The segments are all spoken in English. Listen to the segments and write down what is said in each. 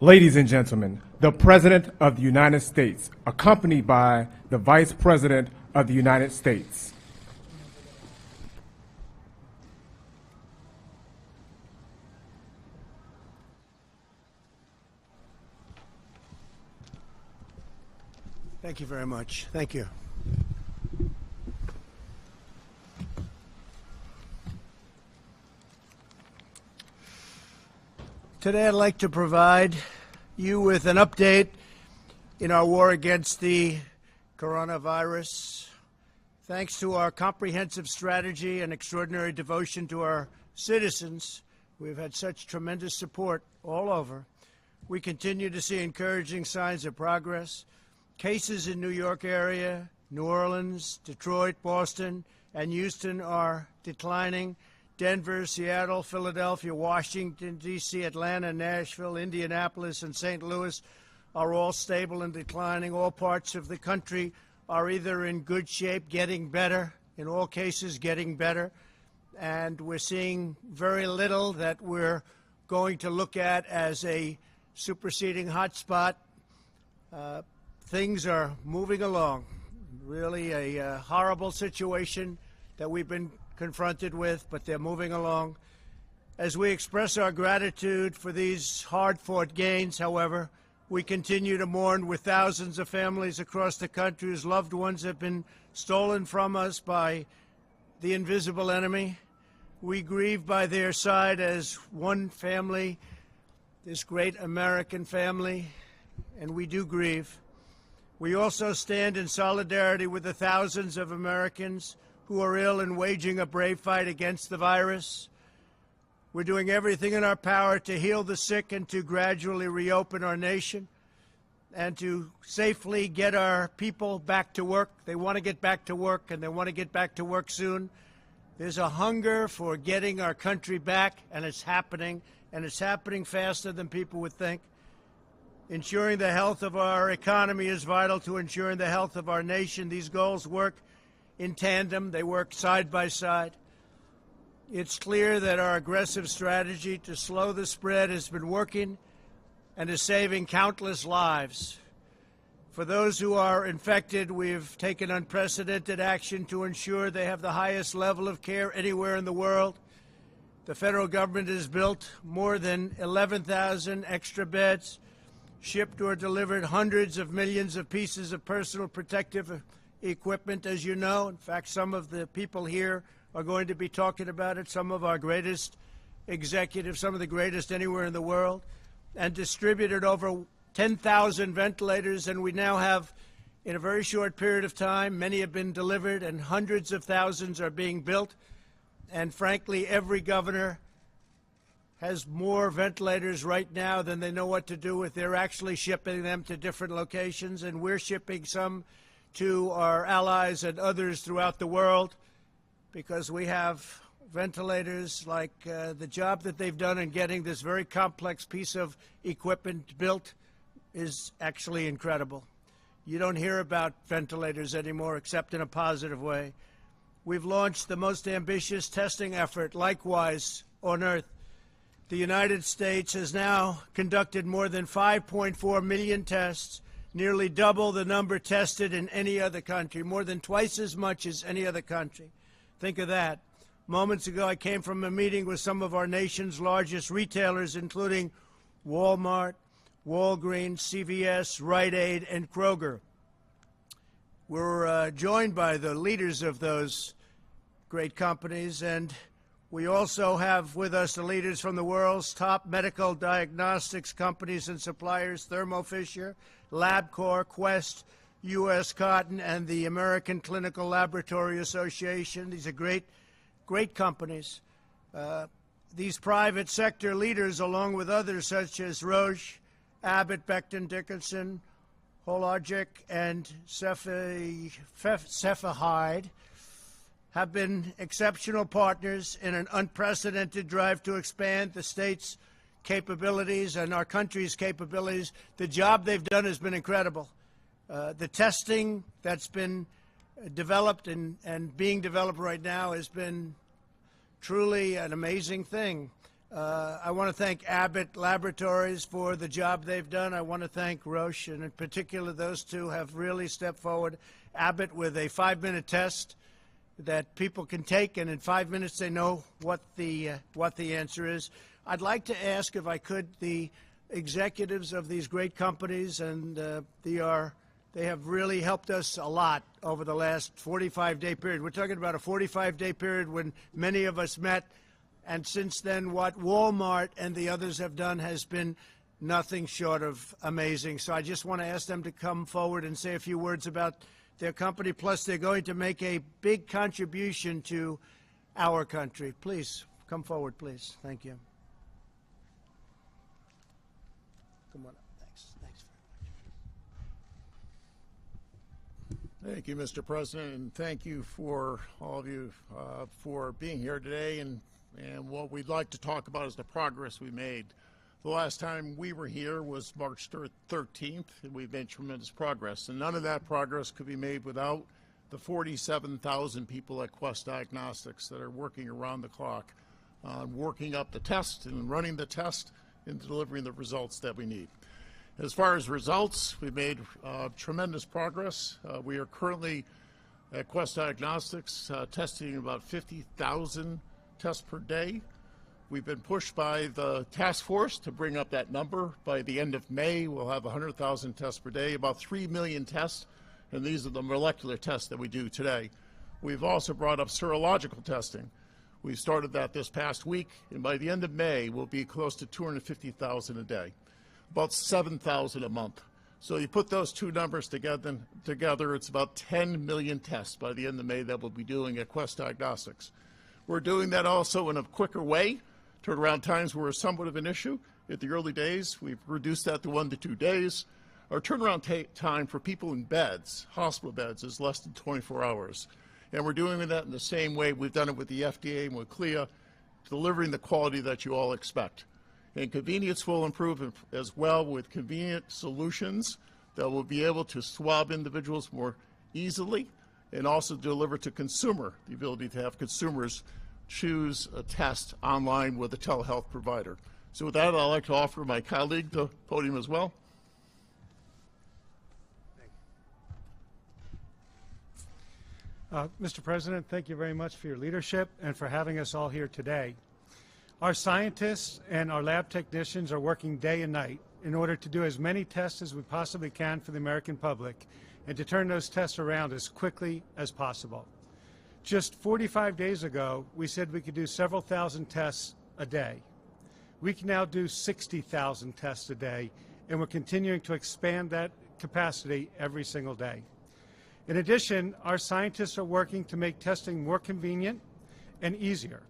Ladies and gentlemen, the President of the United States, accompanied by the Vice President of the United States. Thank you very much. Thank you. Today I'd like to provide you with an update in our war against the coronavirus. Thanks to our comprehensive strategy and extraordinary devotion to our citizens, we've had such tremendous support all over. We continue to see encouraging signs of progress. Cases in New York area, New Orleans, Detroit, Boston, and Houston are declining. Denver, Seattle, Philadelphia, Washington, D.C., Atlanta, Nashville, Indianapolis, and St. Louis are all stable and declining. All parts of the country are either in good shape, getting better, in all cases getting better, and we're seeing very little that we're going to look at as a superseding hotspot. Things are moving along. Really a horrible situation that we've been confronted with, but they're moving along. As we express our gratitude for these hard-fought gains, however, we continue to mourn with thousands of families across the country whose loved ones have been stolen from us by the invisible enemy. We grieve by their side as one family, this great American family, and we do grieve. We also stand in solidarity with the thousands of Americans who are ill and waging a brave fight against the virus. We're doing everything in our power to heal the sick and to gradually reopen our nation and to safely get our people back to work. They want to get back to work, and they want to get back to work soon. There's a hunger for getting our country back, and it's happening faster than people would think. Ensuring the health of our economy is vital to ensuring the health of our nation. These goals work in tandem. They work side by side. It's clear that our aggressive strategy to slow the spread has been working and is saving countless lives. For those who are infected, we've taken unprecedented action to ensure they have the highest level of care anywhere in the world. The federal government has built more than 11,000 extra beds, shipped or delivered hundreds of millions of pieces of personal protective equipment, as you know. In fact, some of the people here are going to be talking about it, some of our greatest executives, some of the greatest anywhere in the world, and distributed over 10,000 ventilators, and we now have, in a very short period of time, many have been delivered and hundreds of thousands are being built. And frankly, every governor has more ventilators right now than they know what to do with. They're actually shipping them to different locations, and we're shipping some to our allies and others throughout the world because we have ventilators. Like the job that they've done in getting this very complex piece of equipment built is actually incredible. You don't hear about ventilators anymore except in a positive way. We've launched the most ambitious testing effort, likewise, on Earth. The United States has now conducted more than 5.4 million tests, nearly double the number tested in any other country, more than twice as much as any other country. Think of that. Moments ago, I came from a meeting with some of our nation's largest retailers, including Walmart, Walgreens, CVS, Rite Aid, and Kroger. We're joined by the leaders of those great companies, and we also have with us the leaders from the world's top medical diagnostics companies and suppliers, Thermo Fisher, LabCorp, Quest, U.S. Cotton, and the American Clinical Laboratory Association. These are great companies. These private sector leaders, along with others such as Roche, Abbott, Becton Dickinson, Hologic, and Cepheid, have been exceptional partners in an unprecedented drive to expand the state's capabilities and our country's capabilities. The job they've done has been incredible. The testing that's been developed and being developed right now has been truly an amazing thing. I want to thank Abbott Laboratories for the job they've done. I want to thank Roche, and in particular, those two have really stepped forward. Abbott with a 5-minute test that people can take, and in 5 minutes they know what the answer is. I'd like to ask, if I could, the executives of these great companies, and they have really helped us a lot over the last 45-day period. We're talking about a 45-day period when many of us met. And since then, what Walmart and the others have done has been nothing short of amazing. So I just want to ask them to come forward and say a few words about their company. Plus, they're going to make a big contribution to our country. Please, come forward, please. Thank you. Come on up. Thanks. Thanks very much. Thank you, Mr. President, and thank you for all of you for being here today. And what we'd like to talk about is the progress we made. The last time we were here was March 13th, and we've made tremendous progress. And none of that progress could be made without the 47,000 people at Quest Diagnostics that are working around the clock on working up the test and running the test and delivering the results that we need. As far as results, we've made tremendous progress. We are currently at Quest Diagnostics testing about 50,000 tests per day. We've been pushed by the task force to bring up that number. By the end of May, we'll have 100,000 tests per day, about 3 million tests, and these are the molecular tests that we do today. We've also brought up serological testing. We started that this past week, and by the end of May, we'll be close to 250,000 a day, about 7,000 a month. So you put those two numbers together, it's about 10 million tests by the end of May that we'll be doing at Quest Diagnostics. We're doing that also in a quicker way. Turnaround times were somewhat of an issue. At the early days, we've reduced that to 1 to 2 days. Our turnaround time for people in beds, hospital beds, is less than 24 hours. And we're doing that in the same way we've done it with the FDA and with CLIA, delivering the quality that you all expect. And convenience will improve as well with convenient solutions that will be able to swab individuals more easily and also deliver to consumer, the ability to have consumers choose a test online with a telehealth provider. So with that, I'd like to offer my colleague the podium as well. Mr. President, thank you very much for your leadership and for having us all here today. Our scientists and our lab technicians are working day and night in order to do as many tests as we possibly can for the American public and to turn those tests around as quickly as possible. Just 45 days ago, we said we could do several thousand tests a day. We can now do 60,000 tests a day, and we're continuing to expand that capacity every single day. In addition, our scientists are working to make testing more convenient and easier.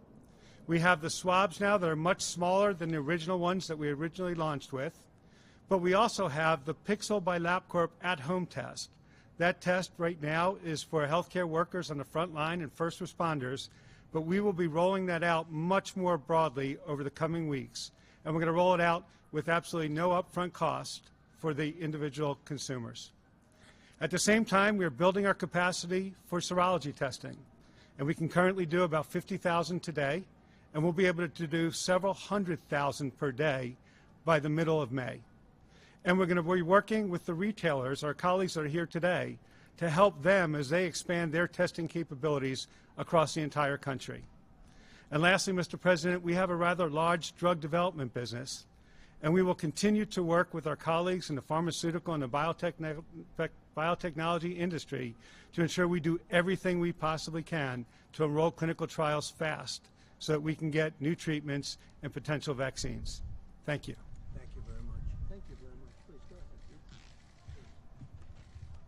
We have the swabs now that are much smaller than the original ones that we originally launched with, but we also have the Pixel by LabCorp at-home test. That test right now is for healthcare workers on the front line and first responders, but we will be rolling that out much more broadly over the coming weeks. And we're going to roll it out with absolutely no upfront cost for the individual consumers. At the same time, we are building our capacity for serology testing. And we can currently do about 50,000 today, and we'll be able to do several 100,000 per day by the middle of May. And we're going to be working with the retailers, our colleagues that are here today, to help them as they expand their testing capabilities across the entire country. And lastly, Mr. President, we have a rather large drug development business, and we will continue to work with our colleagues in the pharmaceutical and the biotechnology industry to ensure we do everything we possibly can to enroll clinical trials fast so that we can get new treatments and potential vaccines. Thank you. Thank you very much. Thank you very much. Please go ahead.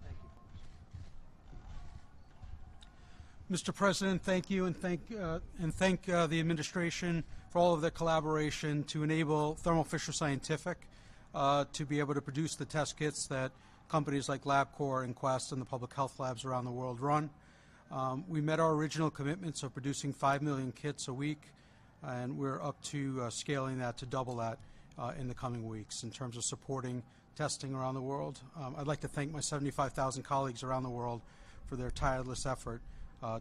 Thank you. Mr. President, thank you, and thank the administration for all of their collaboration to enable Thermo Fisher Scientific to be able to produce the test kits that companies like LabCorp and Quest and the public health labs around the world run. We met our original commitments of producing 5 million kits a week, and we're up to scaling that to double that in the coming weeks in terms of supporting testing around the world. I'd like to thank my 75,000 colleagues around the world for their tireless effort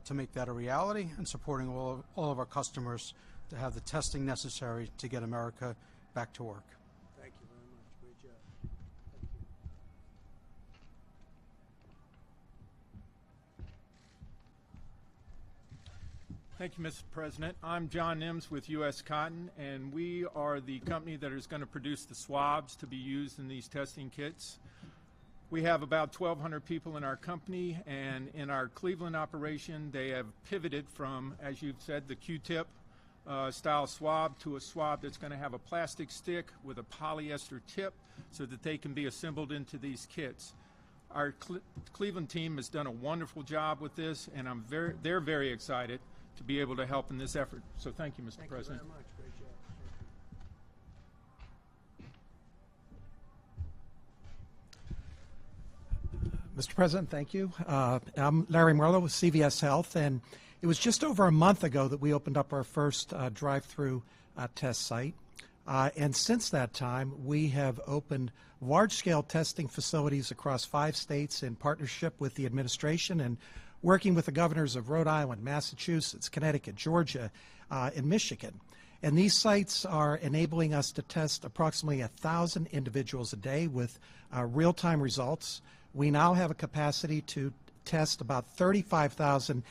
to make that a reality and supporting all of our customers to have the testing necessary to get America back to work. Thank you very much. Great job. Thank you, Mr. President. I'm John Nims with U.S. Cotton, and we are the company that is going to produce the swabs to be used in these testing kits. We have about 1,200 people in our company, and in our Cleveland operation, they have pivoted from, as you've said, the Q-tip style swab to a swab that's going to have a plastic stick with a polyester tip so that they can be assembled into these kits. Our Cleveland team has done a wonderful job with this, and they're very excited to be able to help in this effort. So thank you, Mr. President. Thank you very much. Great job. Mr. President, thank you. I'm Larry Marlowe with CVS Health, and it was just over a month ago that we opened up our first drive-through test site. And since that time, we have opened large-scale testing facilities across 5 states in partnership with the administration and working with the governors of Rhode Island, Massachusetts, Connecticut, Georgia, and Michigan. And these sites are enabling us to test approximately 1,000 individuals a day with real-time results. We now have a capacity to test about 35,000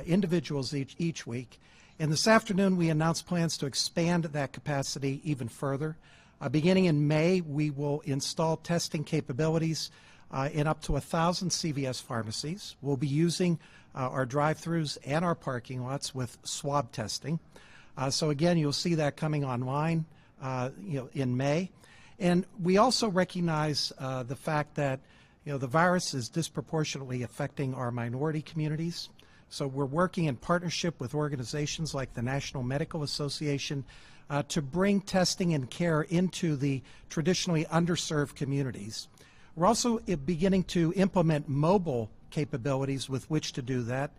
individuals each week. And this afternoon, we announced plans to expand that capacity even further. Beginning in May, we will install testing capabilities in up to 1,000 CVS pharmacies. We'll be using our drive-thrus and our parking lots with swab testing. So again, you'll see that coming online in May. And we also recognize the fact that the virus is disproportionately affecting our minority communities. So we're working in partnership with organizations like the National Medical Association to bring testing and care into the traditionally underserved communities. We're also beginning to implement mobile capabilities with which to do that.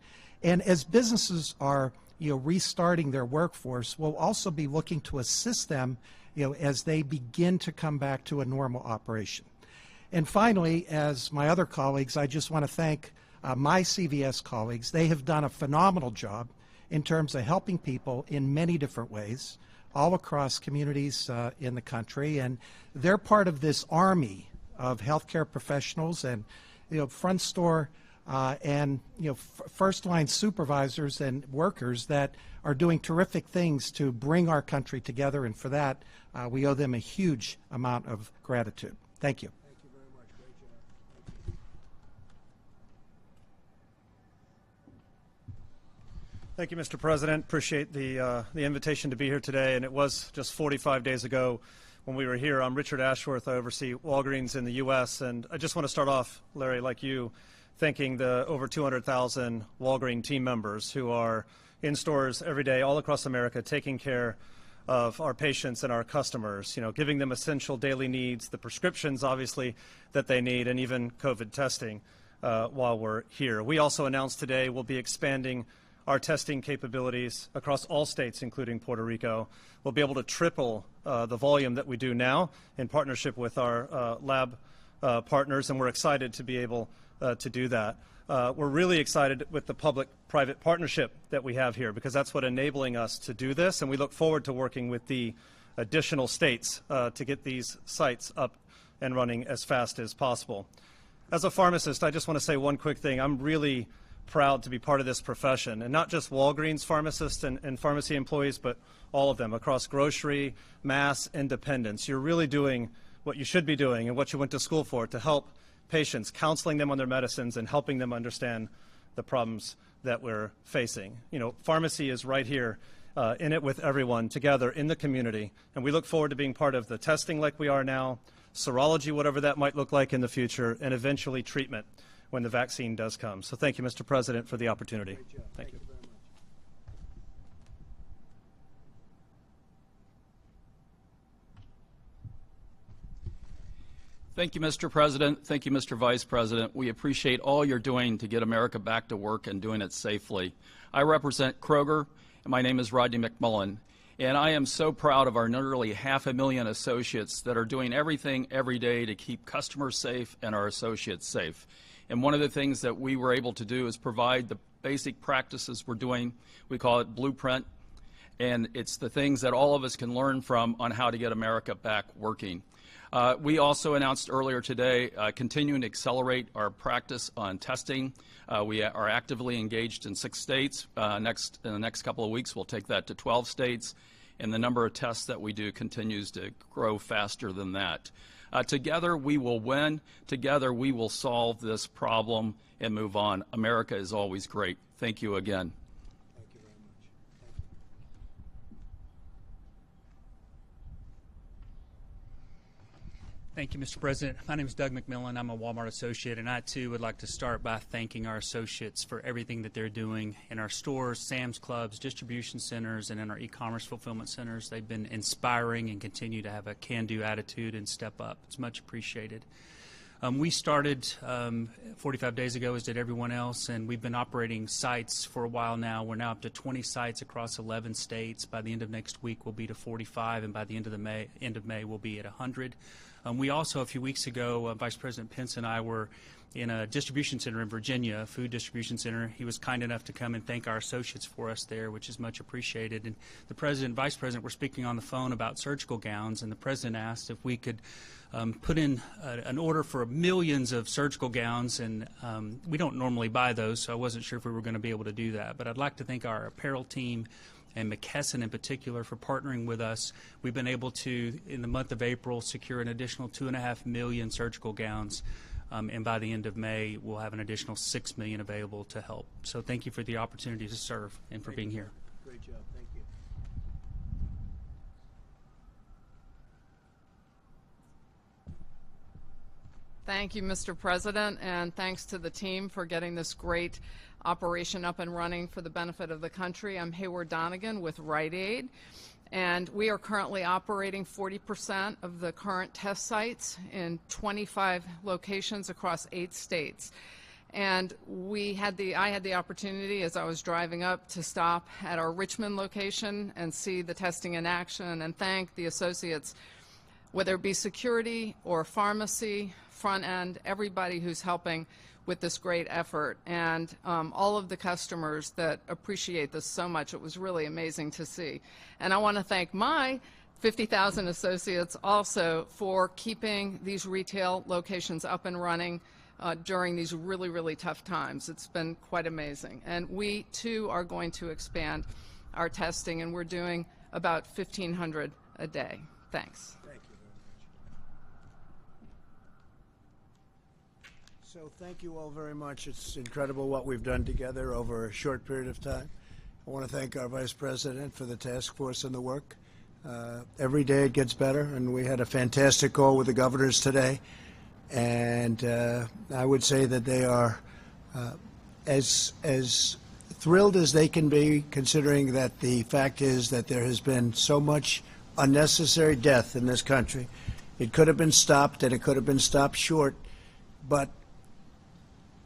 And as businesses are restarting their workforce, we'll also be looking to assist them as they begin to come back to a normal operation. And finally, as my other colleagues, I just want to thank my CVS colleagues. They have done a phenomenal job in terms of helping people in many different ways all across communities in the country. And they're part of this army of healthcare professionals and front store and first-line supervisors and workers that are doing terrific things to bring our country together. And for that, we owe them a huge amount of gratitude. Thank you. Thank you very much. Great job. Thank you. Thank you, Mr. President. Appreciate the invitation to be here today. And it was just 45 days ago when we were here. I'm Richard Ashworth. I oversee Walgreens in the U.S. And I just want to start off, Larry, like you, thanking the over 200,000 Walgreens team members who are in stores every day all across America taking care of our patients and our customers, giving them essential daily needs, the prescriptions, obviously, that they need, and even COVID testing while we're here. We also announced today we'll be expanding our testing capabilities across all states, including Puerto Rico. We'll be able to triple the volume that we do now in partnership with our lab partners, and we're excited to be able to do that. We're really excited with the public-private partnership that we have here because that's what's enabling us to do this, and we look forward to working with the additional states to get these sites up and running as fast as possible. As a pharmacist, I just want to say one quick thing. I'm really proud to be part of this profession, and not just Walgreens pharmacists and pharmacy employees, but all of them across grocery, mass, independents. You're really doing what you should be doing and what you went to school for, to help patients, counseling them on their medicines and helping them understand the problems that we're facing. Pharmacy is right here in it with everyone together in the community, and we look forward to being part of the testing like we are now, serology, whatever that might look like in the future, and eventually treatment when the vaccine does come. So thank you, Mr. President, for the opportunity. Great job. Thank you. Very much. Thank you, Mr. President. Thank you, Mr. Vice President. We appreciate all you're doing to get America back to work and doing it safely. I represent Kroger, and my name is Rodney McMullen. And I am so proud of our nearly 500,000 associates that are doing everything every day to keep customers safe and our associates safe. And one of the things that we were able to do is provide the basic practices we're doing. We call it Blueprint. and it's the things that all of us can learn from on how to get America back working. We also announced earlier today continuing to accelerate our practice on testing. We are actively engaged in 6 states. In the next couple of weeks, we'll take that to 12 states, and the number of tests that we do continues to grow faster than that. Together, we will win. Together, we will solve this problem and move on. America is always great. Thank you again. Thank you very much. Thank you, Mr. President. My name is Doug McMillan. I'm a Walmart associate, and I, too, would like to start by thanking our associates for everything that they're doing in our stores, Sam's Clubs, distribution centers, and in our e-commerce fulfillment centers. They've been inspiring and continue to have a can-do attitude and step up. It's much appreciated. We started 45 days ago, as did everyone else, and we've been operating sites for a while now. We're now up to 20 sites across 11 states. By the end of next week, we'll be to 45, and by the end of May, we'll be at 100. We also, a few weeks ago, Vice President Pence and I were in a distribution center in Virginia, a food distribution center. He was kind enough to come and thank our associates for us there, which is much appreciated. And the President and Vice President were speaking on the phone about surgical gowns, and the President asked if we could put in an order for millions of surgical gowns, and we don't normally buy those, so I wasn't sure if we were going to be able to do that. But I'd like to thank our apparel team and McKesson in particular for partnering with us. We've been able to, in the month of April, secure an additional 2.5 million surgical gowns, and by the end of May, we'll have an additional 6 million available to help. So thank you for the opportunity to serve and for being here. Great job. Thank you. Thank you, Mr. President, and thanks to the team for getting this great operation up and running for the benefit of the country. I'm Hayward Donegan with Rite Aid, and we are currently operating 40% of the current test sites in 25 locations across 8 states. And I had the opportunity, as I was driving up, to stop at our Richmond location and see the testing in action and thank the associates, whether it be security or pharmacy, front end, everybody who's helping with this great effort, and all of the customers that appreciate this so much. It was really amazing to see. And I want to thank my 50,000 associates also for keeping these retail locations up and running during these really, really tough times. It's been quite amazing. And we, too, are going to expand our testing, and we're doing about 1,500 a day. Thanks. So thank you all very much. It's incredible what we've done together over a short period of time. I want to thank our Vice President for the task force and the work. Every day it gets better, and we had a fantastic call with the governors today. And I would say that they are as thrilled as they can be, considering that the fact is that there has been so much unnecessary death in this country. It could have been stopped, and it could have been stopped short, but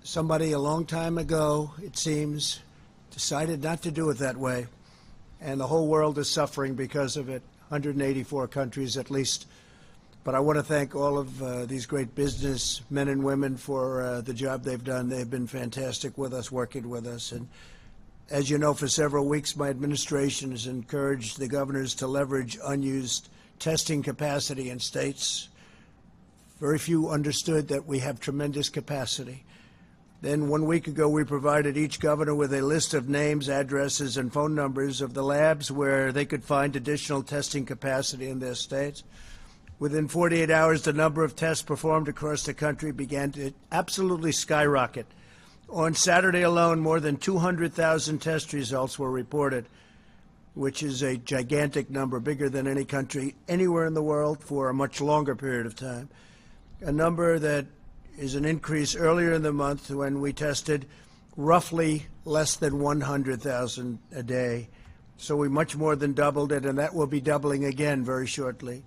somebody a long time ago, it seems, decided not to do it that way, and the whole world is suffering because of it, 184 countries at least. But I want to thank all of these great business men and women for the job they've done. They've been fantastic with us, working with us. And as you know, for several weeks, my administration has encouraged the governors to leverage unused testing capacity in states. Very few understood that we have tremendous capacity. Then 1 week ago, we provided each governor with a list of names, addresses, and phone numbers of the labs where they could find additional testing capacity in their states. Within 48 hours, the number of tests performed across the country began to absolutely skyrocket. On Saturday alone, more than 200,000 test results were reported, which is a gigantic number, bigger than any country anywhere in the world for a much longer period of time. A number that is an increase earlier in the month when we tested roughly less than 100,000 a day. So we much more than doubled it, and that will be doubling again very shortly.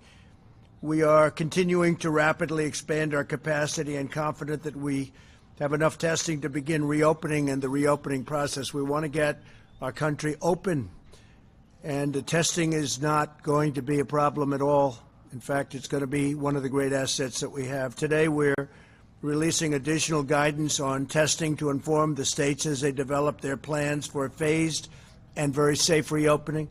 We are continuing to rapidly expand our capacity and confident that we have enough testing to begin reopening and the reopening process. We want to get our country open, and the testing is not going to be a problem at all. In fact, it's going to be one of the great assets that we have. Today, we're releasing additional guidance on testing to inform the states as they develop their plans for a phased and very safe reopening.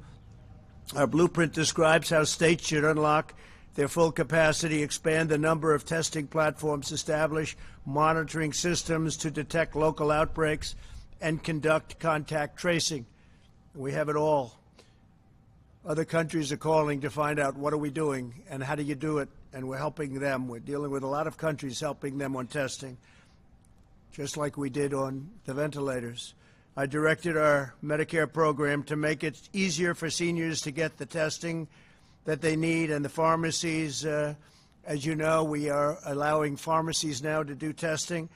Our blueprint describes how states should unlock their full capacity, expand the number of testing platforms, establish monitoring systems to detect local outbreaks, and conduct contact tracing. We have it all. Other countries are calling to find out what are we doing and how do you do it, and we're helping them. We're dealing with a lot of countries, helping them on testing, just like we did on the ventilators. I directed our Medicare program to make it easier for seniors to get the testing that they need, and the pharmacies, as you know, we are allowing pharmacies now to do testing,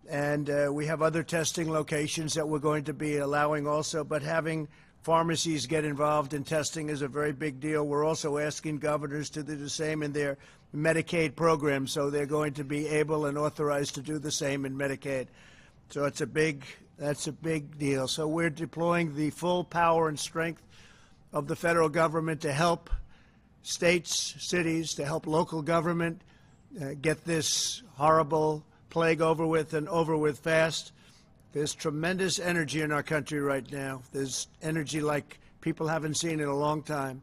and we have other testing locations that we're going to be allowing also, but having pharmacies get involved in testing is a very big deal. We're also asking governors to do the same in their Medicaid program, so they're going to be able and authorized to do the same in Medicaid. So that's a big deal. So we're deploying the full power and strength of the federal government to help states, cities, to help local government get this horrible plague over with, and over with fast. There's tremendous energy in our country right now. There's energy like people haven't seen in a long time,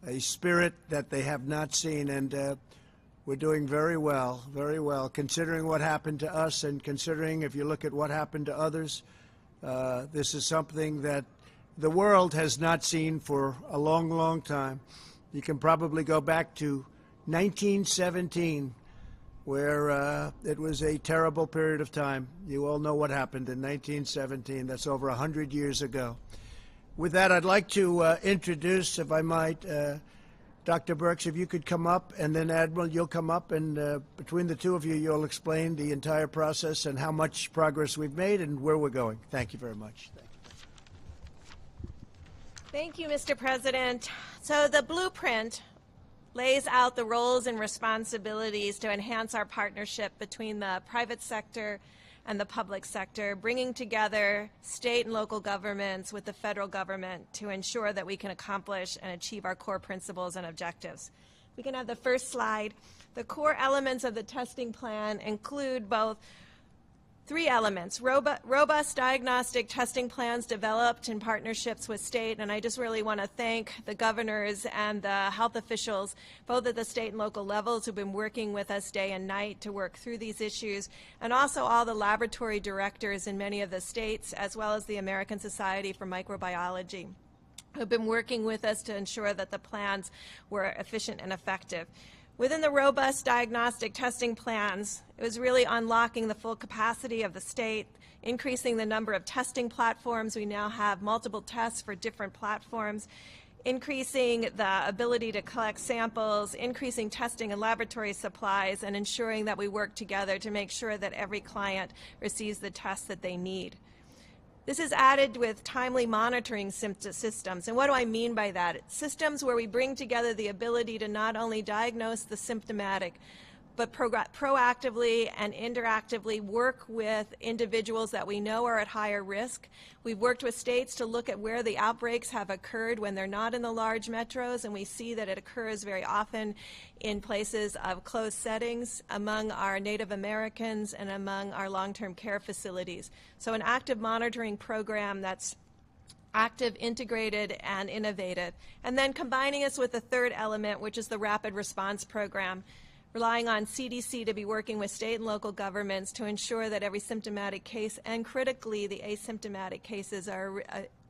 a spirit that they have not seen, and we're doing very well, considering what happened to us, and considering if you look at what happened to others. This is something that the world has not seen for a long, long time. You can probably go back to 1917, where it was a terrible period of time. You all know what happened in 1917. That's over 100 years ago. With that, I'd like to introduce, if I might, Dr. Birx, if you could come up, and then Admiral, you'll come up, and between the two of you, you'll explain the entire process and how much progress we've made and where we're going. Thank you very much. Thank you, Mr. President. So the blueprint lays out the roles and responsibilities to enhance our partnership between the private sector and the public sector, bringing together state and local governments with the federal government to ensure that we can accomplish and achieve our core principles and objectives. We can have the first slide. The core elements of the testing plan include both three elements: robust diagnostic testing plans developed in partnerships with state, and I just really want to thank the governors and the health officials, both at the state and local levels, who've been working with us day and night to work through these issues, and also all the laboratory directors in many of the states, as well as the American Society for Microbiology, who've been working with us to ensure that the plans were efficient and effective. Within the robust diagnostic testing plans, it was really unlocking the full capacity of the state, increasing the number of testing platforms. We now have multiple tests for different platforms, increasing the ability to collect samples, increasing testing and laboratory supplies, and ensuring that we work together to make sure that every client receives the tests that they need. This is added with timely monitoring systems. And what do I mean by that? It's systems where we bring together the ability to not only diagnose the symptomatic, but proactively and interactively work with individuals that we know are at higher risk. We've worked with states to look at where the outbreaks have occurred when they're not in the large metros, and we see that it occurs very often in places of closed settings among our Native Americans and among our long-term care facilities. So an active monitoring program that's active, integrated, and innovative. And then combining us with the third element, which is the rapid response program, relying on CDC to be working with state and local governments to ensure that every symptomatic case, and critically the asymptomatic cases, are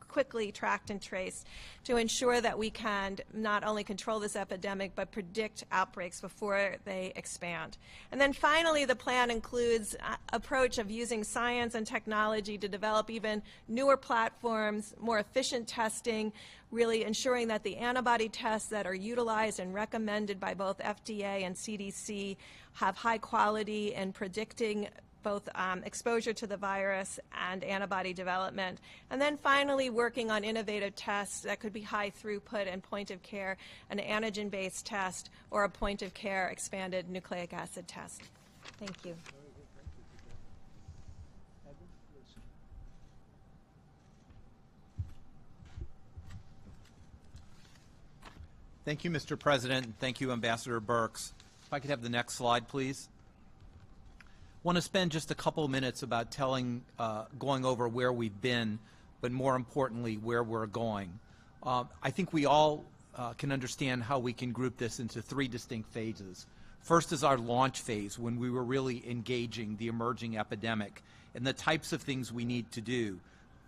quickly tracked and traced to ensure that we can not only control this epidemic but predict outbreaks before they expand. And then finally, the plan includes an approach of using science and technology to develop even newer platforms, more efficient testing, really ensuring that the antibody tests that are utilized and recommended by both FDA and CDC have high quality in predicting both exposure to the virus and antibody development. And then finally, working on innovative tests that could be high throughput and point of care, an antigen-based test, or a point of care expanded nucleic acid test. Thank you. Thank you, Mr. President. Thank you, Ambassador Birx. If I could have the next slide, please. I want to spend just a couple minutes about going over where we've been, but more importantly, where we're going. I think we all can understand how we can group this into three distinct phases. First is our launch phase, when we were really engaging the emerging epidemic and the types of things we need to do.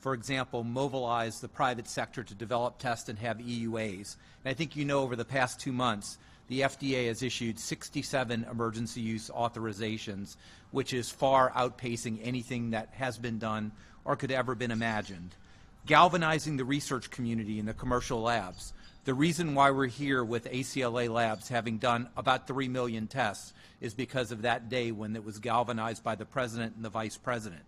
For example, mobilize the private sector to develop, test, and have EUAs. And I think you know over the past 2 months, the FDA has issued 67 emergency use authorizations, which is far outpacing anything that has been done or could ever been imagined. Galvanizing the research community in the commercial labs. The reason why we're here with ACLA Labs having done about 3 million tests is because of that day when it was galvanized by the President and the Vice President.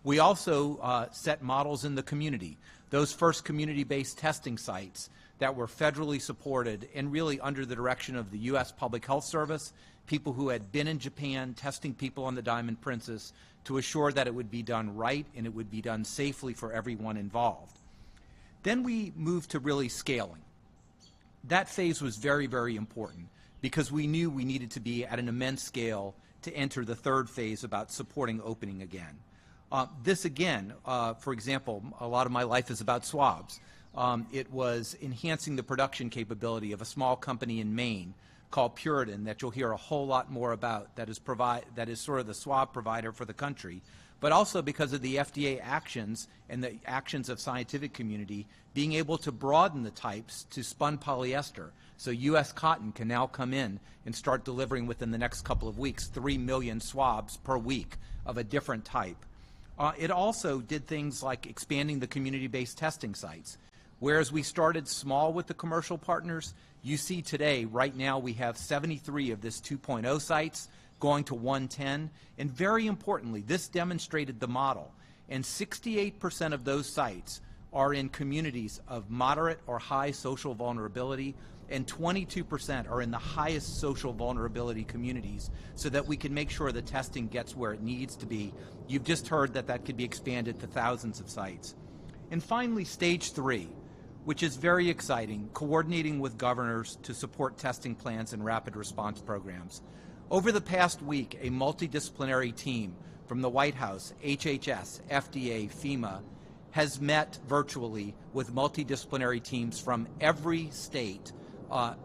We also set models in the community. Those first community-based testing sites that were federally supported and really under the direction of the U.S. Public Health Service, people who had been in Japan testing people on the Diamond Princess to assure that it would be done right and it would be done safely for everyone involved. Then we moved to really scaling. That phase was very, very important because we knew we needed to be at an immense scale to enter the third phase about supporting opening again. This again, for example, a lot of my life is about swabs. It was enhancing the production capability of a small company in Maine called Puritan that you'll hear a whole lot more about, that is sort of the swab provider for the country, but also because of the FDA actions and the actions of scientific community being able to broaden the types to spun polyester. So U.S. Cotton can now come in and start delivering within the next couple of weeks 3 million swabs per week of a different type. It also did things like expanding the community-based testing sites. Whereas we started small with the commercial partners, you see today, right now, we have 73 of this 2.0 sites going to 110. And very importantly, this demonstrated the model. And 68% of those sites are in communities of moderate or high social vulnerability, and 22% are in the highest social vulnerability communities, so that we can make sure the testing gets where it needs to be. You've just heard that that could be expanded to thousands of sites. And finally, stage 3, which is very exciting, coordinating with governors to support testing plans and rapid response programs. Over the past week, a multidisciplinary team from the White House, HHS, FDA, FEMA, has met virtually with multidisciplinary teams from every state,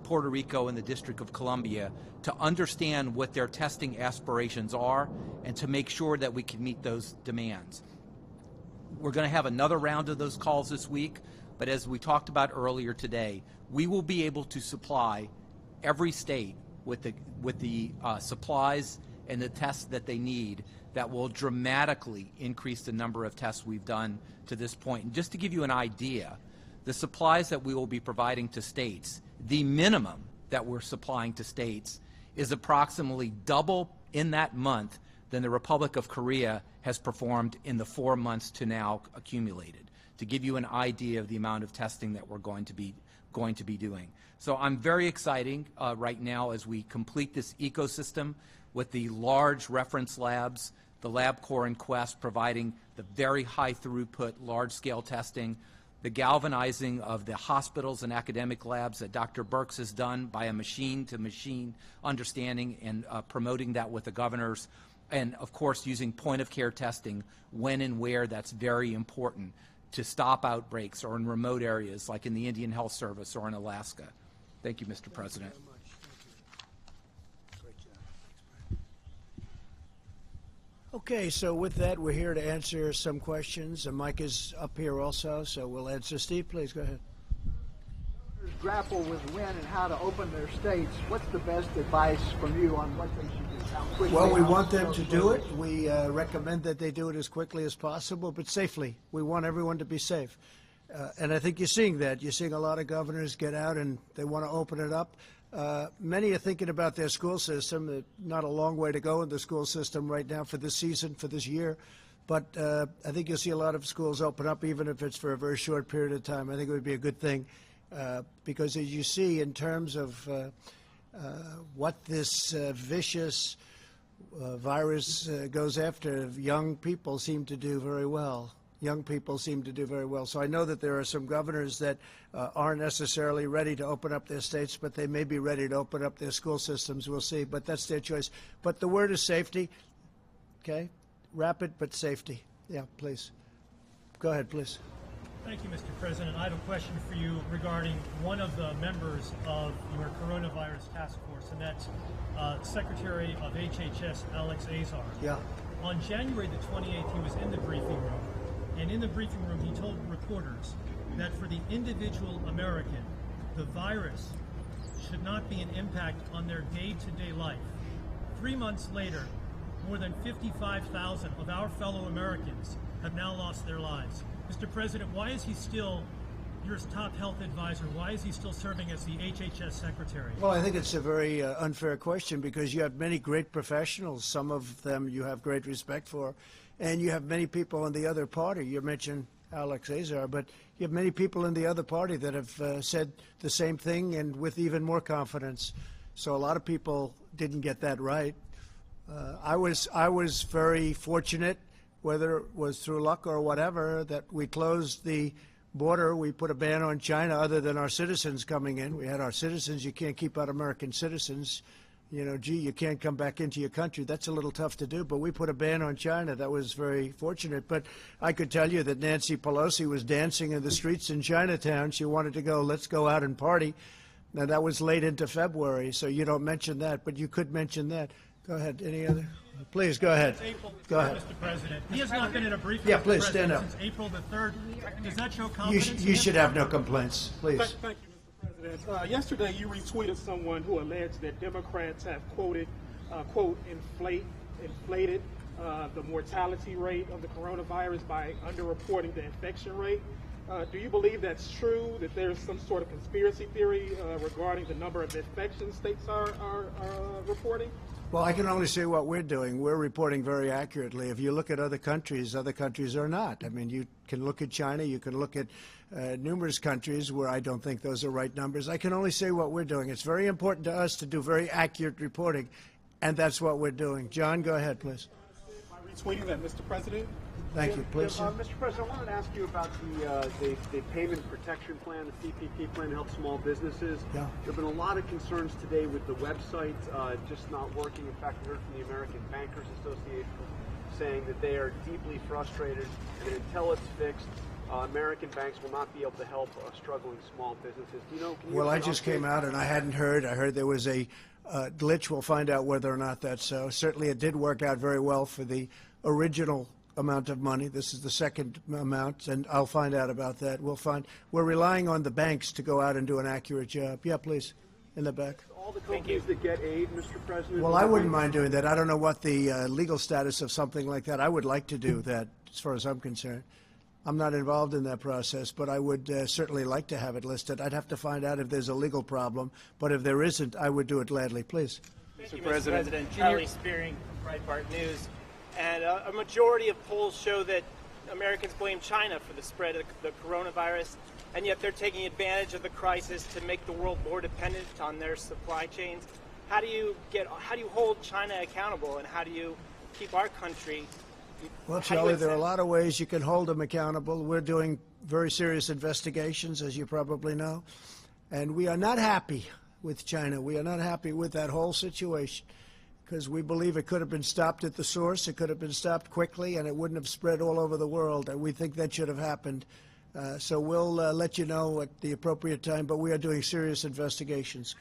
Puerto Rico and the District of Columbia, to understand what their testing aspirations are and to make sure that we can meet those demands. We're going to have another round of those calls this week, but as we talked about earlier today, we will be able to supply every state with the supplies and the tests that they need that will dramatically increase the number of tests we've done to this point. And just to give you an idea, the supplies that we will be providing to states, the minimum that we're supplying to states is approximately double in that month than the Republic of Korea has performed in the 4 months to now accumulated, to give you an idea of the amount of testing that we're going to be doing. So I'm very excited right now as we complete this ecosystem with the large reference labs, the LabCorp and Quest providing the very high throughput, large-scale testing, the galvanizing of the hospitals and academic labs that Dr. Birx has done by a machine-to-machine understanding and promoting that with the governors, and of course using point-of-care testing when and where that's very important to stop outbreaks or in remote areas like in the Indian Health Service or in Alaska. Thank you, Mr. President. Thank you very much. Thank you. Great job. Okay, so with that, we're here to answer some questions. The mic is up here also, so we'll answer. Steve, please go ahead. Grapple with when and how to open their states. What's the best advice from you on what they should do? How quickly? Well, we want them to do it. We recommend that they do it as quickly as possible, but safely. We want everyone to be safe. And I think you're seeing that. You're seeing a lot of governors get out and they want to open it up. Many are thinking about their school system. Not a long way to go in the school system right now for this season, for this year. But I think you'll see a lot of schools open up, even if it's for a very short period of time. I think it would be a good thing. Because as you see in terms of what this vicious virus goes after, young people seem to do very well. Young people seem to do very well. So I know that there are some governors that aren't necessarily ready to open up their states, but they may be ready to open up their school systems. We'll see, but that's their choice. But the word is safety, okay? Rapid, but safety. Yeah, please. Go ahead, please. Thank you, Mr. President. I have a question for you regarding one of the members of your coronavirus task force, and that's Secretary of HHS Alex Azar. Yeah. On January the 28th, he was in the briefing room, and in the briefing room, he told reporters that for the individual American, the virus should not be an impact on their day-to-day life. 3 months later, more than 55,000 of our fellow Americans have now lost their lives. Mr. President, why is he still your top health advisor? Why is he still serving as the HHS Secretary? Well, I think it's a very unfair question because you have many great professionals. Some of them you have great respect for. And you have many people in the other party. You mentioned Alex Azar, but you have many people in the other party that have said the same thing and with even more confidence. So a lot of people didn't get that right. I was very fortunate, whether it was through luck or whatever, that we closed the border. We put a ban on China other than our citizens coming in. We had our citizens. You can't keep out American citizens. You know, gee, you can't come back into your country. That's a little tough to do, but we put a ban on China. That was very fortunate. But I could tell you that Nancy Pelosi was dancing in the streets in Chinatown. She wanted to go, let's go out and party. Now, that was late into February, so you don't mention that, but you could mention that. Go ahead. Any other? Please, go ahead. Go ahead. Mr. President, he has not been in a briefing. Yeah, please, stand up. Since April the 3rd. Does that show confidence? You should have no complaints. Please. Thank you, Mr. President. Yesterday, you retweeted someone who alleged that Democrats have quote, inflated the mortality rate of the coronavirus by underreporting the infection rate. Do you believe that's true, that there's some sort of conspiracy theory regarding the number of infections states are reporting? Well, I can only say what we're doing. We're reporting very accurately. If you look at other countries are not. I mean, you can look at China, you can look at numerous countries where I don't think those are right numbers. I can only say what we're doing. It's very important to us to do very accurate reporting, and that's what we're doing. John, go ahead, please. By retweeting that, Mr. President. Thank you. Please. Mr. President, I wanted to ask you about the payment protection plan, the CPP plan to help small businesses. Yeah. There have been a lot of concerns today with the website just not working. In fact, we heard from the American Bankers Association saying that they are deeply frustrated, and until it's fixed, American banks will not be able to help struggling small businesses. Do you know? Well, I just came out and I hadn't heard. I heard there was a glitch. We'll find out whether or not that's so. Certainly, it did work out very well for the original amount of money. This is the second amount, and I'll find out about that. We're relying on the banks to go out and do an accurate job. Yeah, please, in the back. All the companies that get aid, Mr. President. Well, I wouldn't mind doing that. I don't know what the legal status of something like that. I would like to do that, as far as I'm concerned. I'm not involved in that process, but I would certainly like to have it listed. I'd have to find out if there's a legal problem, but if there isn't, I would do it gladly. Please. Mr. President. Charlie Spearing, Breitbart News. And a majority of polls show that Americans blame China for the spread of the coronavirus, and yet they're taking advantage of the crisis to make the world more dependent on their supply chains. How do you hold China accountable, and how do you keep our country? Well, Charlie, there are a lot of ways you can hold them accountable. We're doing very serious investigations, as you probably know, and we are not happy with China. We are not happy with that whole situation, because we believe it could have been stopped at the source. It could have been stopped quickly, and it wouldn't have spread all over the world. And we think that should have happened. So we'll let you know at the appropriate time, but we are doing serious investigations.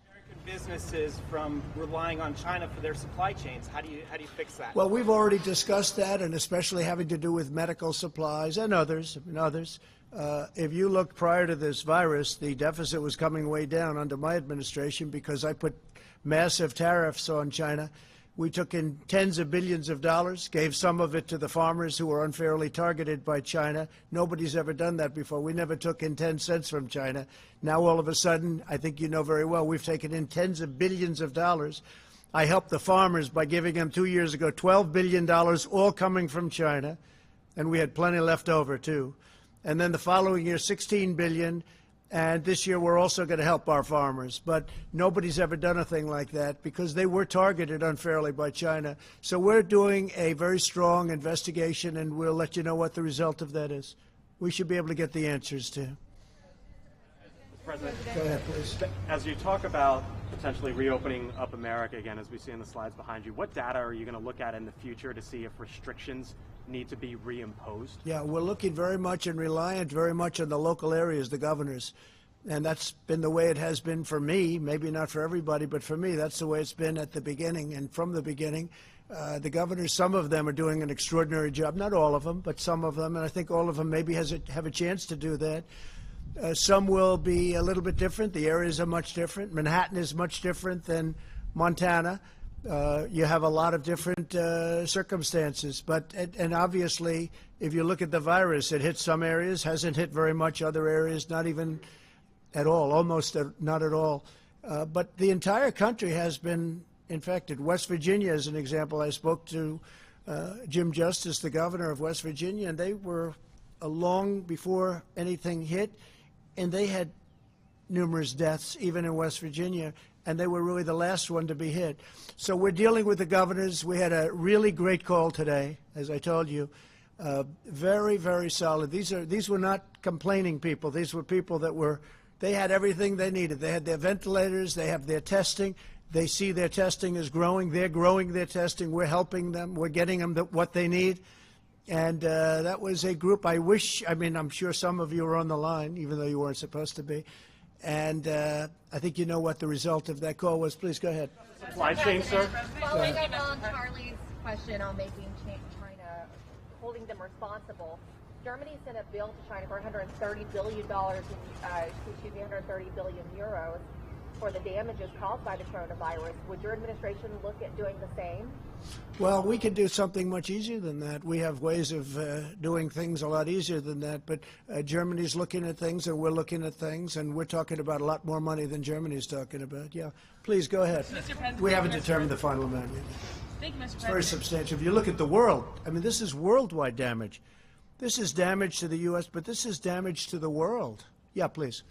American businesses from relying on China for their supply chains. How do you fix that? Well, we've already discussed that, and especially having to do with medical supplies and others. If you look prior to this virus, the deficit was coming way down under my administration because I put massive tariffs on China. We took in tens of billions of dollars, gave some of it to the farmers who were unfairly targeted by China. Nobody's ever done that before. We never took in 10 cents from China. Now, all of a sudden, I think you know very well, we've taken in tens of billions of dollars. I helped the farmers by giving them 2 years ago $12 billion, all coming from China, and we had plenty left over, too. And then the following year, $16 billion. And this year, we're also going to help our farmers. But nobody's ever done a thing like that because they were targeted unfairly by China. So we're doing a very strong investigation, and we'll let you know what the result of that is. We should be able to get the answers to. President, Go ahead, please. as you talk about potentially reopening up America again, as we see in the slides behind you, what data are you going to look at in the future to see if restrictions need to be reimposed? Yeah, we're looking very much and reliant very much on the local areas, the governors. And that's been the way it has been for me, maybe not for everybody, but for me, that's the way it's been at the beginning. And from the beginning, the governors, some of them are doing an extraordinary job, not all of them, but some of them, and I think all of them maybe have a chance to do that. Some will be a little bit different. The areas are much different. Manhattan is much different than Montana. You have a lot of different circumstances. And obviously, if you look at the virus, it hit some areas, hasn't hit very much other areas, not even at all, almost not at all. But the entire country has been infected. West Virginia is an example. I spoke to Jim Justice, the governor of West Virginia, and they were long before anything hit, and they had numerous deaths, even in West Virginia, and they were really the last one to be hit. So we're dealing with the governors. We had a really great call today, as I told you. Very, very solid. These were not complaining people. These were people that they had everything they needed. They had their ventilators. They have their testing. They see their testing is growing. They're growing their testing. We're helping them. We're getting them what they need. And that was a group I'm sure some of you are on the line, even though you weren't supposed to be. And I think you know what the result of that call was. Please go ahead. Supply chain, sir. Following up on Charlie's question on making China, holding them responsible, Germany sent a bill to China for $130 billion, 130 billion euros for the damages caused by the coronavirus. Would your administration look at doing the same? Well, we could do something much easier than that. We have ways of doing things a lot easier than that. But Germany's looking at things, and we're looking at things, and we're talking about a lot more money than Germany's talking about. Yeah, please go ahead. We haven't determined the final amount yet. Thank you, Mr. President. It's very substantial. If you look at the world, this is worldwide damage. This is damage to the U.S., but this is damage to the world. Yeah, please.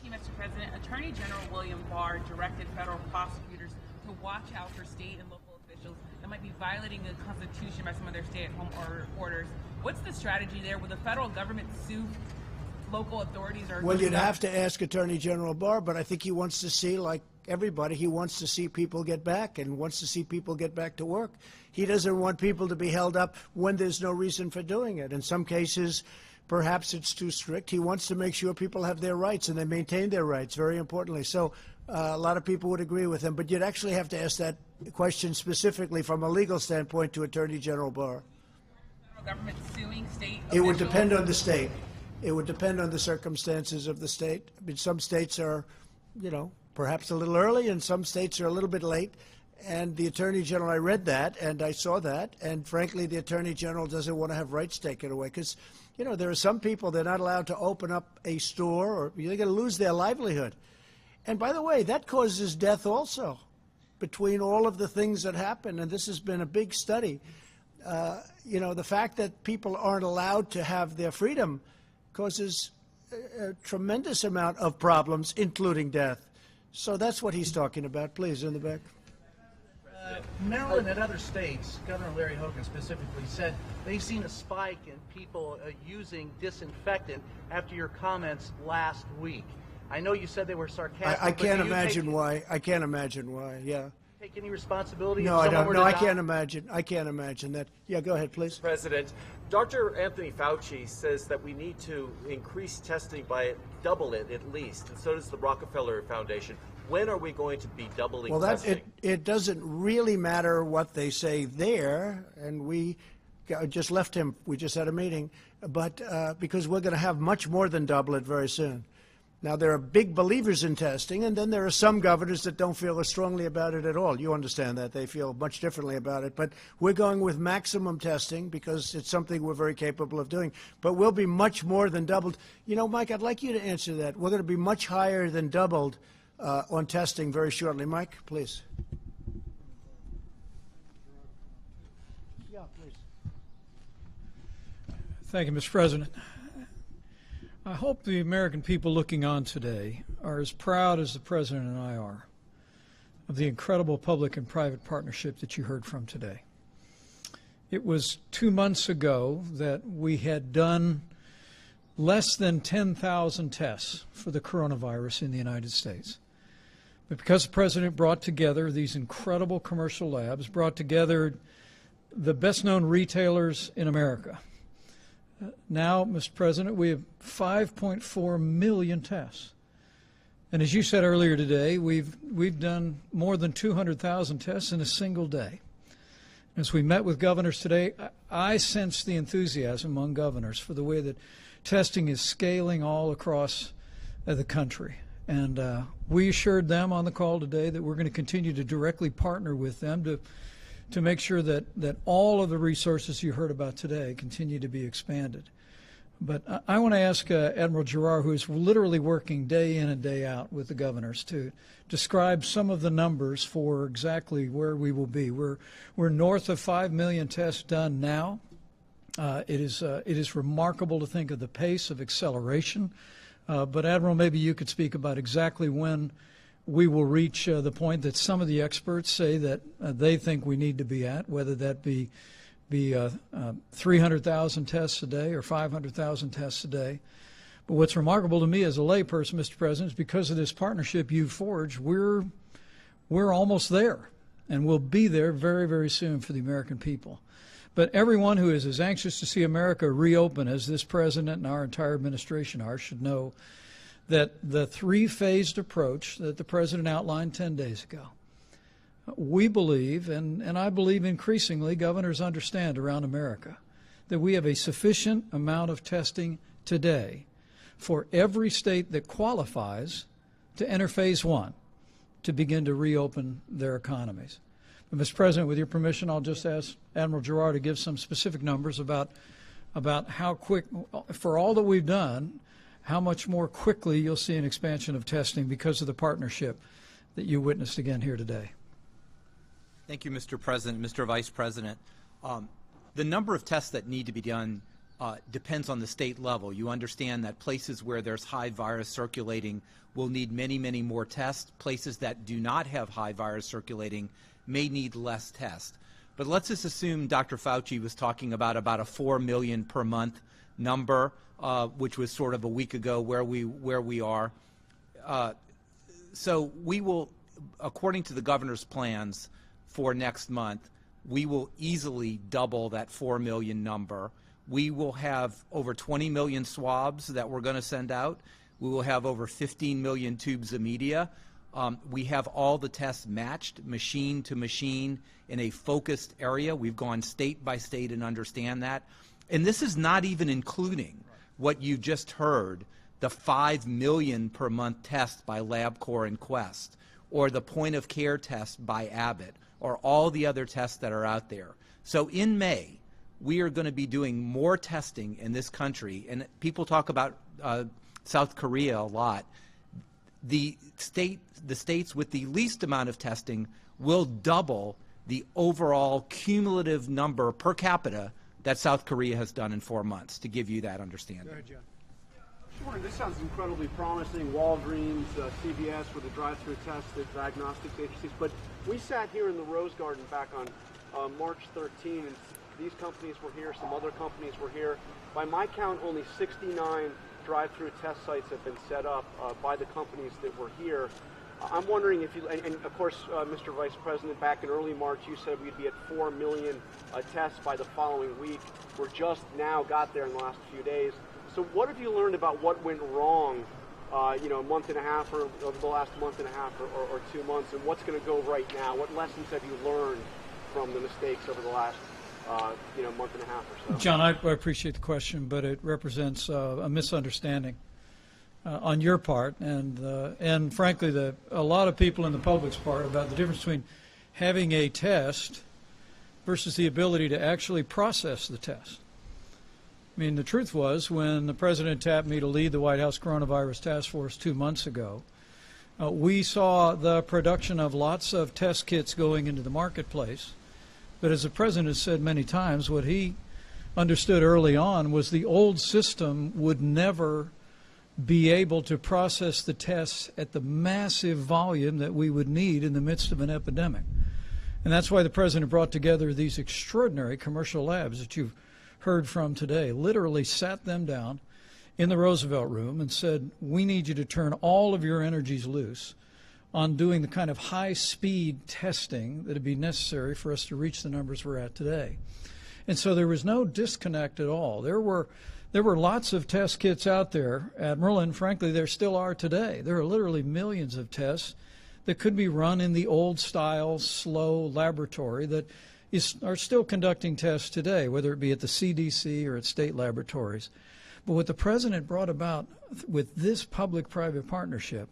Thank you, Mr. President. Attorney General William Barr directed federal prosecutors to watch out for state and local officials that might be violating the Constitution by some of their stay-at-home orders. What's the strategy there? Will the federal government sue local authorities? Well, you'd have to ask Attorney General Barr, but I think he wants to see, like everybody, he wants to see people get back and wants to see people get back to work. He doesn't want people to be held up when there's no reason for doing it. In some cases, perhaps it's too strict. He wants to make sure people have their rights and they maintain their rights, very importantly. So a lot of people would agree with him. But you'd actually have to ask that question specifically from a legal standpoint to Attorney General Barr. Federal government suing state It would depend on the state. It would depend on the circumstances of the state. Some states are, perhaps a little early, and some states are a little bit late. And the Attorney General, I read that, and I saw that, and frankly, the Attorney General doesn't want to have rights taken away because, there are some people, they're not allowed to open up a store, or they're going to lose their livelihood. And by the way, that causes death also, between all of the things that happen, and this has been a big study. The fact that people aren't allowed to have their freedom causes a tremendous amount of problems, including death. So that's what he's talking about. Please, in the back. Maryland and other states, Governor Larry Hogan specifically, said they've seen a spike in people using disinfectant after your comments last week. I know you said they were sarcastic. I can't imagine why. I can't imagine why. Yeah. Take any responsibility? No, I don't. No, I can't imagine. I can't imagine that. Yeah, go ahead, please. President, Dr. Anthony Fauci says that we need to increase testing by double it at least, and so does the Rockefeller Foundation. When are we going to be doubling testing? It doesn't really matter what they say there, and we just left him. We just had a meeting, but because we're going to have much more than double it very soon. Now, there are big believers in testing, and then there are some governors that don't feel as strongly about it at all. You understand that. They feel much differently about it. But we're going with maximum testing because it's something we're very capable of doing. But we'll be much more than doubled. Mike, I'd like you to answer that. We're going to be much higher than doubled on testing very shortly. Mike, please. Yeah, please. Thank you, Mr. President. I hope the American people looking on today are as proud as the President and I are of the incredible public and private partnership that you heard from today. It was 2 months ago that we had done less than 10,000 tests for the coronavirus in the United States. But because the President brought together these incredible commercial labs, brought together the best-known retailers in America, now, Mr. President, we have 5.4 million tests. And as you said earlier today, we've done more than 200,000 tests in a single day. As we met with governors today, I sensed the enthusiasm among governors for the way that testing is scaling all across the country. And we assured them on the call today that we're going to continue to directly partner with them to make sure that all of the resources you heard about today continue to be expanded. But I want to ask Admiral Giroir, who is literally working day in and day out with the governors, to describe some of the numbers for exactly where we will be. We're north of 5 million tests done now. It is remarkable to think of the pace of acceleration. But Admiral, maybe you could speak about exactly when we will reach the point that some of the experts say that they think we need to be at, whether that be 300,000 tests a day or 500,000 tests a day. But what's remarkable to me as a layperson, Mr. President, is because of this partnership you've forged, we're almost there, and we'll be there very, very soon for the American people. But everyone who is as anxious to see America reopen as this President and our entire administration are should know that the three-phased approach that the President outlined 10 days ago, we believe, and I believe increasingly governors understand around America, that we have a sufficient amount of testing today for every state that qualifies to enter phase one to begin to reopen their economies. But, Mr. President, with your permission, I'll just ask Admiral Giroir to give some specific numbers about how quick, for all that we've done, how much more quickly you'll see an expansion of testing because of the partnership that you witnessed again here today. Thank you, Mr. President, Mr. Vice President. The number of tests that need to be done depends on the state level. You understand that places where there's high virus circulating will need many, many more tests. Places that do not have high virus circulating may need less tests. But let's just assume Dr. Fauci was talking about a 4 million per month number, which was sort of a week ago where we are. So we will, according to the governor's plans for next month, we will easily double that 4 million number. We will have over 20 million swabs that we're going to send out. We will have over 15 million tubes of media. We have all the tests matched, machine to machine, in a focused area. We've gone state by state and understand that. And this is not even including what you just heard, the 5 million per month test by LabCorp and Quest, or the point of care test by Abbott, or all the other tests that are out there. So in May, we are going to be doing more testing in this country. And people talk about South Korea a lot. The states with the least amount of testing will double the overall cumulative number per capita that South Korea has done in 4 months, to give you that understanding. Go ahead, John. Sure, this sounds incredibly promising. Walgreens, CVS for the drive-through tests, the diagnostics agencies. But we sat here in the Rose Garden back on March 13, and these companies were here, some other companies were here. By my count, only 69 drive-through test sites have been set up by the companies that were here. I'm wondering if you, and of course, Mr. Vice President, back in early March, you said we'd be at 4 million tests by the following week. We're just now got there in the last few days. So what have you learned about what went wrong, a month and a half, or over the last month and a half or 2 months, and what's going to go right now? What lessons have you learned from the mistakes over the last month and a half or so? John, I appreciate the question, but it represents a misunderstanding on your part and frankly a lot of people in the public's part about the difference between having a test versus the ability to actually process the test. I mean, the truth was, when the President tapped me to lead the White House Coronavirus Task Force 2 months ago, we saw the production of lots of test kits going into the marketplace. But as the President has said many times, what he understood early on was the old system would never be able to process the tests at the massive volume that we would need in the midst of an epidemic. And that's why the President brought together these extraordinary commercial labs that you've heard from today, literally sat them down in the Roosevelt Room and said, we need you to turn all of your energies loose on doing the kind of high-speed testing that would be necessary for us to reach the numbers we're at today. And so there was no disconnect at all. There were lots of test kits out there, Admiral, and frankly, there still are today. There are literally millions of tests that could be run in the old-style, slow laboratory that are still conducting tests today, whether it be at the CDC or at state laboratories. But what the President brought about with this public-private partnership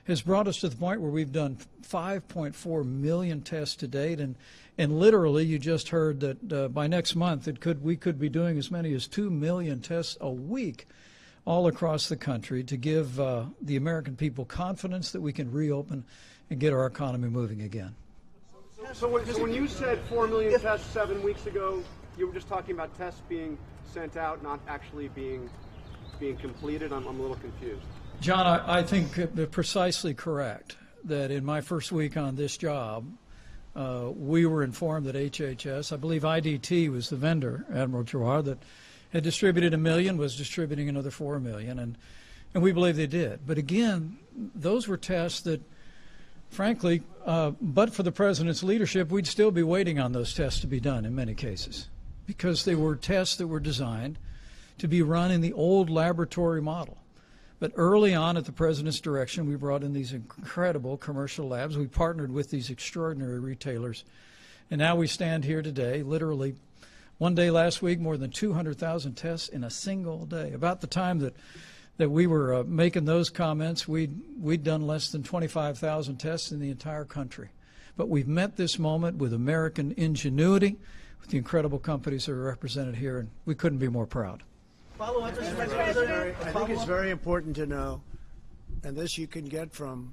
has brought us to the point where we've done 5.4 million tests to date, and literally you just heard that by next month we could be doing as many as 2 million tests a week all across the country to give the American people confidence that we can reopen and get our economy moving again. So when you said 4 million tests 7 weeks ago, you were just talking about tests being sent out, not actually being completed? I'm a little confused. John, I think precisely correct that in my first week on this job, we were informed that HHS, I believe IDT was the vendor, Admiral Jawar, that had distributed 1 million, was distributing another 4 million, and we believe they did. But again, those were tests that, frankly, but for the President's leadership, we'd still be waiting on those tests to be done in many cases, because they were tests that were designed to be run in the old laboratory model. But early on at the President's direction, we brought in these incredible commercial labs. We partnered with these extraordinary retailers. And now we stand here today, literally one day last week, more than 200,000 tests in a single day. About the time that we were making those comments, we'd done less than 25,000 tests in the entire country. But we've met this moment with American ingenuity, with the incredible companies that are represented here, and we couldn't be more proud. I think it's very important to know, and this you can get from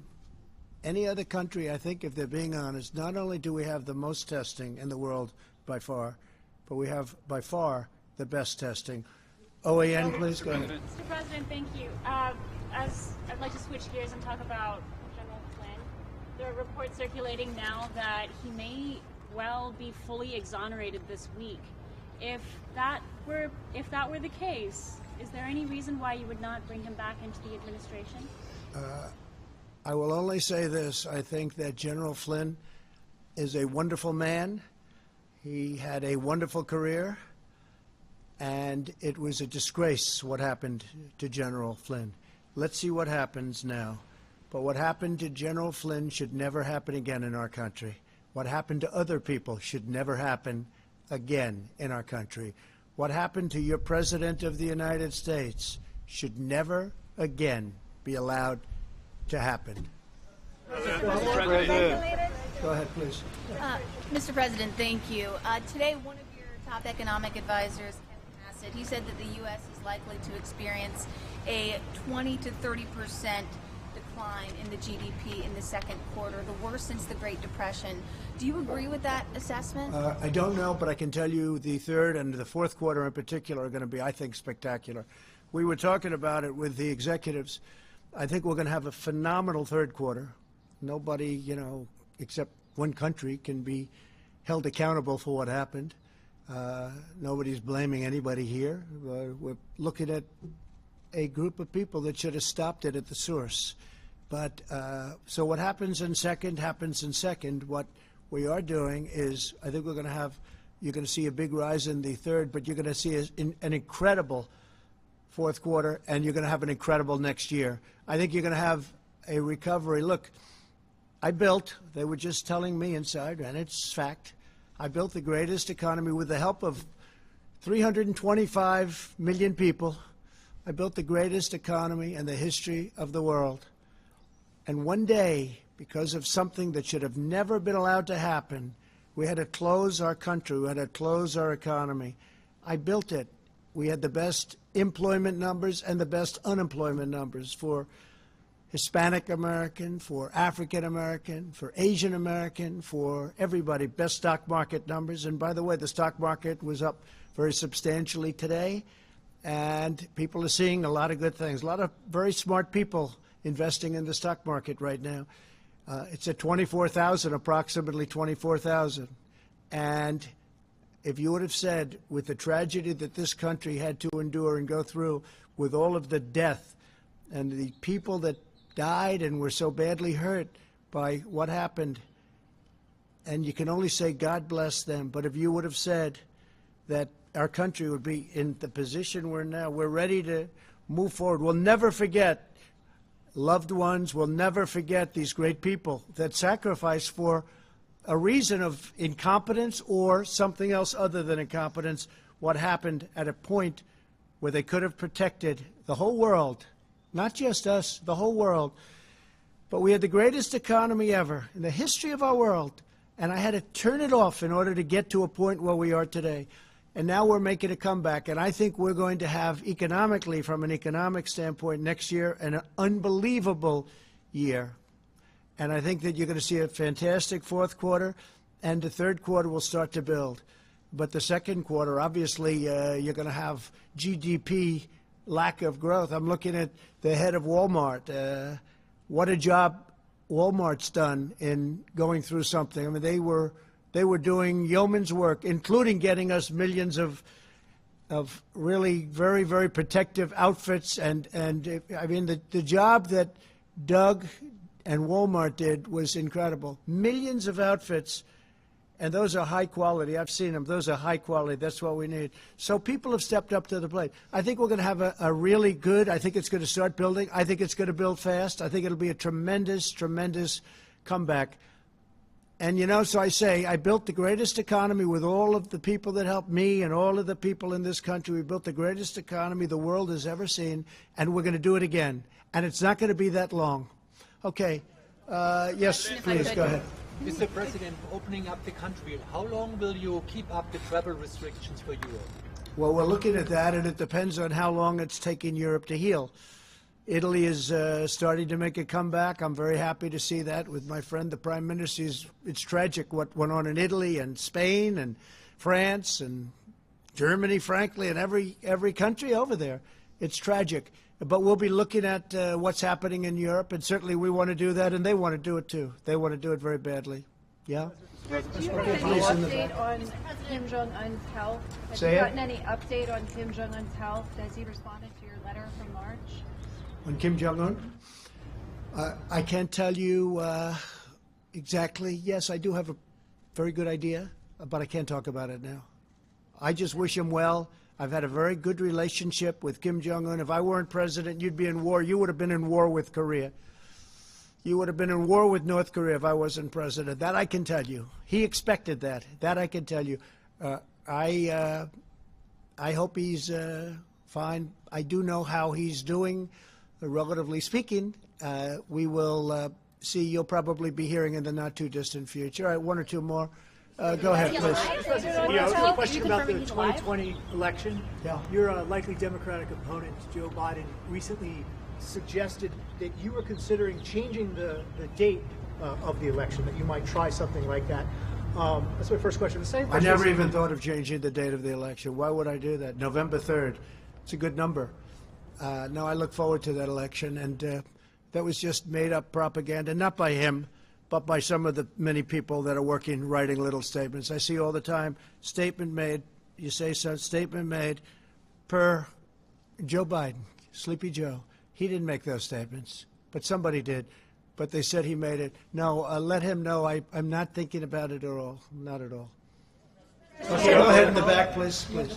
any other country, I think, if they're being honest. Not only do we have the most testing in the world by far, but we have by far the best testing. OAN, please go ahead. Mr. President, thank you. As I'd like to switch gears and talk about General Flynn. There are reports circulating now that he may well be fully exonerated this week. If that were the case, is there any reason why you would not bring him back into the administration? I will only say this. I think that General Flynn is a wonderful man. He had a wonderful career, and it was a disgrace what happened to General Flynn. Let's see what happens now. But what happened to General Flynn should never happen again in our country. What happened to other people should never happen again in our country. What happened to your President of the United States should never again be allowed to happen. Go ahead, please. Mr. President, thank you. Today, one of your top economic advisors, Kevin Hassett, he said that the U.S. is likely to experience a 20 to 30% decline in the GDP in the second quarter, the worst since the Great Depression. Do you agree with that assessment? I don't know, but I can tell you the third and the fourth quarter in particular are going to be, I think, spectacular. We were talking about it with the executives. I think we're going to have a phenomenal third quarter. Nobody, except one country can be held accountable for what happened. Nobody's blaming anybody here. We're looking at a group of people that should have stopped it at the source. But so what happens in second happens in second. What we are doing is, I think you're going to see a big rise in the third, but you're going to see an incredible fourth quarter, and you're going to have an incredible next year. I think you're going to have a recovery. Look, they were just telling me inside, and it's fact, I built the greatest economy with the help of 325 million people. I built the greatest economy in the history of the world. And one day, because of something that should have never been allowed to happen, we had to close our country, we had to close our economy. I built it. We had the best employment numbers and the best unemployment numbers for Hispanic American, for African American, for Asian American, for everybody, best stock market numbers. And by the way, the stock market was up very substantially today, and people are seeing a lot of good things. A lot of very smart people investing in the stock market right now. It's at 24,000, approximately 24,000. And if you would have said, with the tragedy that this country had to endure and go through, with all of the death and the people that died and were so badly hurt by what happened. And you can only say God bless them. But if you would have said that our country would be in the position we're now, we're ready to move forward. We'll never forget loved ones. We'll never forget these great people that sacrificed for a reason of incompetence or something else other than incompetence, what happened at a point where they could have protected the whole world, not just us, the whole world. But we had the greatest economy ever in the history of our world, and I had to turn it off in order to get to a point where we are today. And now we're making a comeback, and I think we're going to have economically, from an economic standpoint, next year an unbelievable year. And I think that you're going to see a fantastic fourth quarter, and the third quarter will start to build. But the second quarter, obviously, you're going to have GDP lack of growth. I'm looking at the head of Walmart. What a job Walmart's done in going through something. I mean, they were doing yeoman's work, including getting us millions of really very, very protective outfits. And I mean, the job that Doug and Walmart did was incredible. Millions of outfits, and those are high quality. I've seen them. Those are high quality. That's what we need. So people have stepped up to the plate. I think we're going to have a really good, I think it's going to start building. I think it's going to build fast. I think it'll be a tremendous, tremendous comeback. And, you know, so I say, I built the greatest economy with all of the people that helped me and all of the people in this country. We built the greatest economy the world has ever seen, and we're going to do it again. And it's not going to be that long. Okay. Yes, please, go ahead. Mr. President, opening up the country, how long will you keep up the travel restrictions for Europe? Well, we're looking at that, and it depends on how long it's taking Europe to heal. Italy is starting to make a comeback. I'm very happy to see that with my friend, the Prime Minister. It's tragic what went on in Italy and Spain and France and Germany, frankly, and every country over there. It's tragic. But we'll be looking at what's happening in Europe, and certainly we want to do that, and they want to do it too. They want to do it very badly. Yeah? Do you have any update on Kim Jong-un's health? Have you gotten any update on Kim Jong-un's health? Has he responded to your letter from March? On Kim Jong-un? I can't tell you exactly. Yes, I do have a very good idea, but I can't talk about it now. I just wish him well. I've had a very good relationship with Kim Jong-un. If I weren't president, you'd be in war. You would have been in war with Korea. You would have been in war with North Korea if I wasn't president. That I can tell you. He expected that. That I can tell you. I hope he's fine. I do know how he's doing, relatively speaking. We will see. You'll probably be hearing in the not-too-distant future. All right, one or two more. Go ahead, please. Yeah, a question about the 2020 election. Yeah. Your likely Democratic opponent, Joe Biden, recently suggested that you were considering changing the date of the election, that you might try something like that. That's my first question. The same question. I never even thought of changing the date of the election. Why would I do that? November 3rd. It's a good number. No, I look forward to that election, and that was just made-up propaganda, not by him, but by some of the many people that are working, writing little statements. I see all the time, statement made, you say so, statement made per Joe Biden, Sleepy Joe. He didn't make those statements, but somebody did. But they said he made it. No, let him know I'm not thinking about it at all, not at all. Okay, go ahead in the back, please. Yeah, the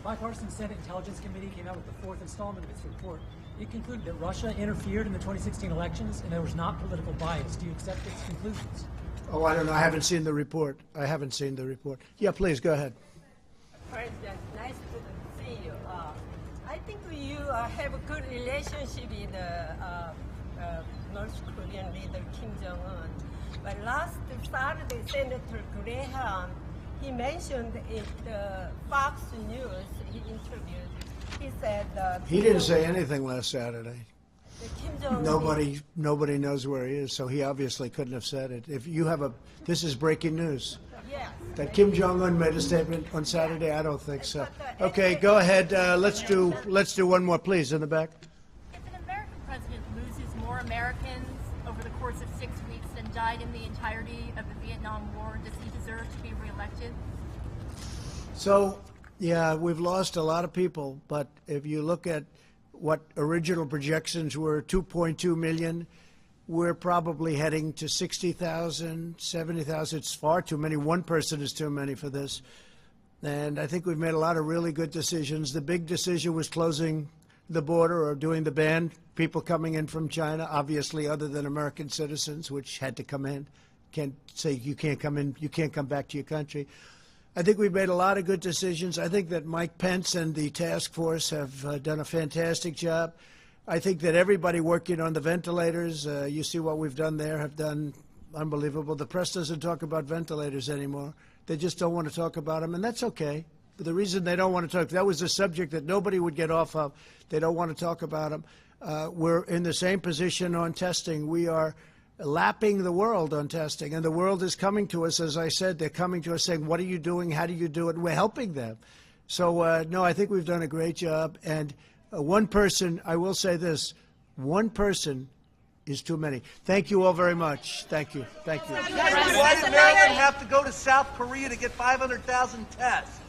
bipartisan Senate Intelligence Committee came out with the fourth installment of its report. It concluded that Russia interfered in the 2016 elections and there was not political bias. Do you accept its conclusions? Oh, I don't know. I haven't seen the report. I haven't seen the report. Yeah, please, go ahead. President, nice to see you. I think you have a good relationship with North Korean leader Kim Jong-un. But last Saturday, Senator Graham, he mentioned in the Fox News, he interviewed, he said he didn't say anything last Saturday. Nobody knows where he is, so he obviously couldn't have said it. If you have this is breaking news. Yes. That Kim Jong-un made a statement on Saturday? I don't think so. Okay, go ahead. Let's do one more, please, in the back. If an American president loses more Americans over the course of 6 weeks than died in the entirety of the Vietnam War, does he deserve to be reelected? So, yeah, we've lost a lot of people, but if you look at what original projections were 2.2 million. We're probably heading to 60,000, 70,000. It's far too many. One person is too many for this. And I think we've made a lot of really good decisions. The big decision was closing the border or doing the ban, people coming in from China, obviously other than American citizens, which had to come in. Can't say you can't come in, you can't come back to your country. I think we've made a lot of good decisions. I think that Mike Pence and the task force have done a fantastic job. I think that everybody working on the ventilators, you see what we've done there, have done unbelievable. The press doesn't talk about ventilators anymore. They just don't want to talk about them, and that's okay. But the reason they don't want to talk, that was a subject that nobody would get off of. They don't want to talk about them. We're in the same position on testing. We are lapping the world on testing, and the world is coming to us. As I said, they're coming to us saying, what are you doing? How do you do it? And we're helping them. So, no, I think we've done a great job. And one person, I will say this, one person is too many. Thank you all very much. Thank you. Thank you. Why did Maryland have to go to South Korea to get 500,000 tests?